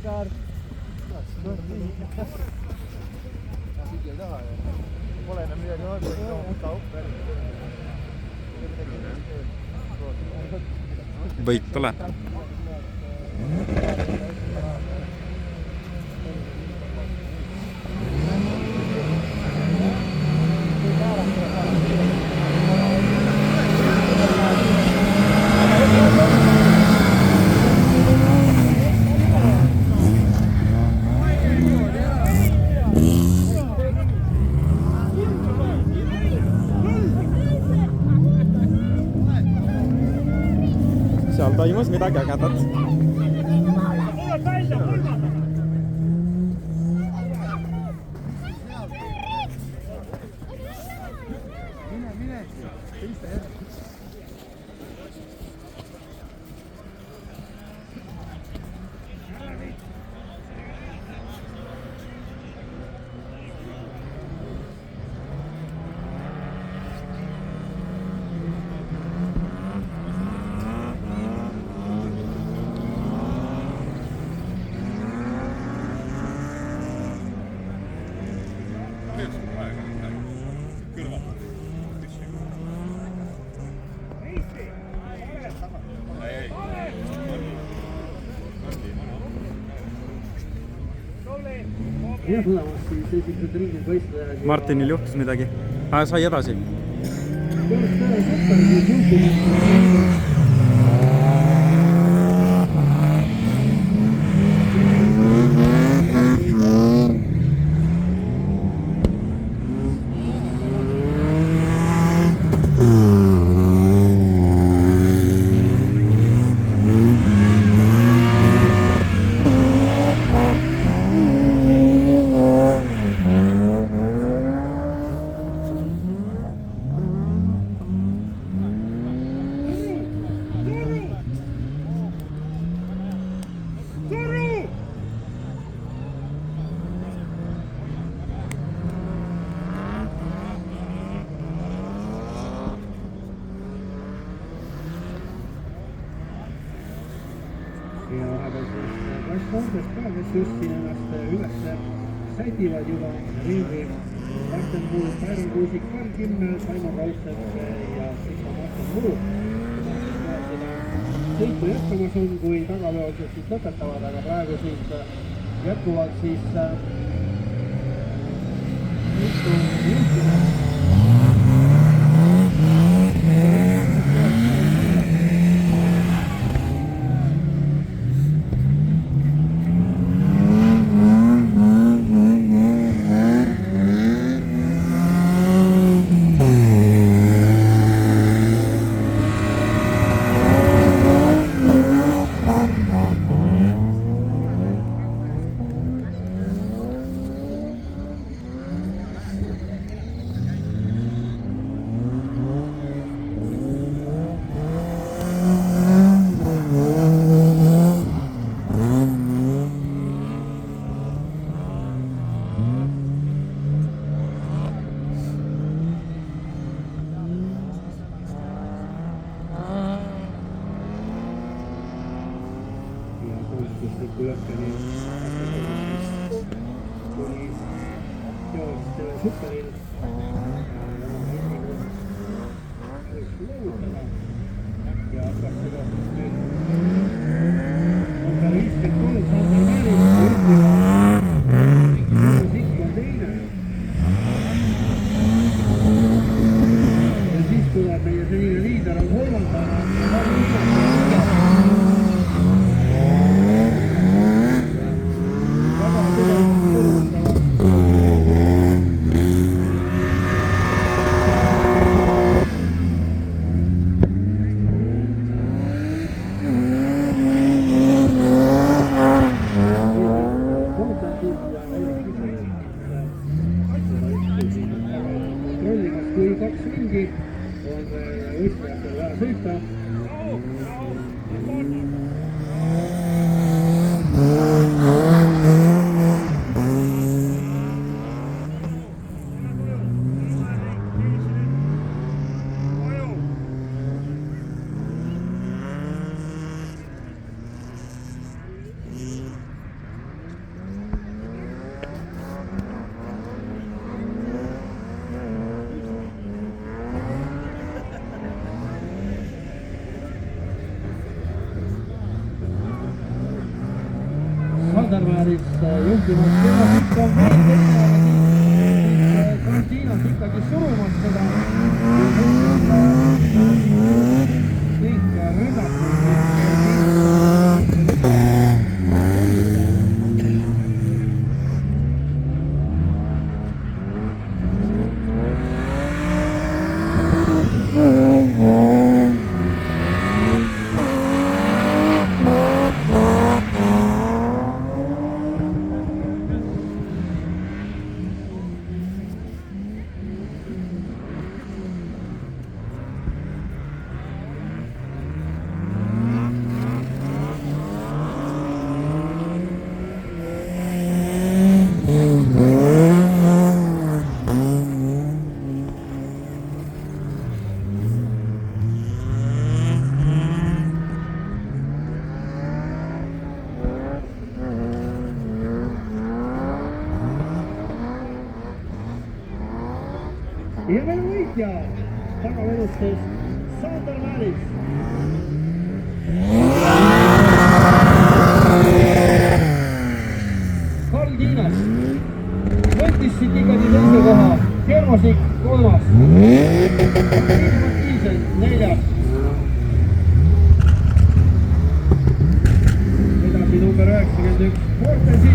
Oskar! Sigel taha ja pole enam midagi vaadata, võta upper. Võit tule. Seal toimus midagi ägedat. Martinil juhtus midagi. Sai edasi. Ja vahepeal klasskoondest ka, kes just siin ennast üles sätivad juba ringi. Martin Puus, Päärn Kuusik, Karl Kimmel, Taimo Raudsepp ja Sigma Martin Muu. Seda sõitu jätkamas on, kui tagaveolised siis lõpetavad, aga praegu siis jätkuvalt siis juhtimine. Lõkkeni kuni teoliste superil ja hakkas seda nüüd on ta 53 Sander Väärist Sikk on teine ja siis tuleb meie senine liider on kolmandana Sandermääris juhtimas Timo Sikk on veel teine, aga Transinas ikkagi surumas seda. Kõik rünnatud. Ja veel võitja tagavedustes Sandermääris. Karl Tiinas võttis siit ikkagi teise koha, Timo Sikk kolmas, Mattiisen neljas. Edasi number 91, Mortensi.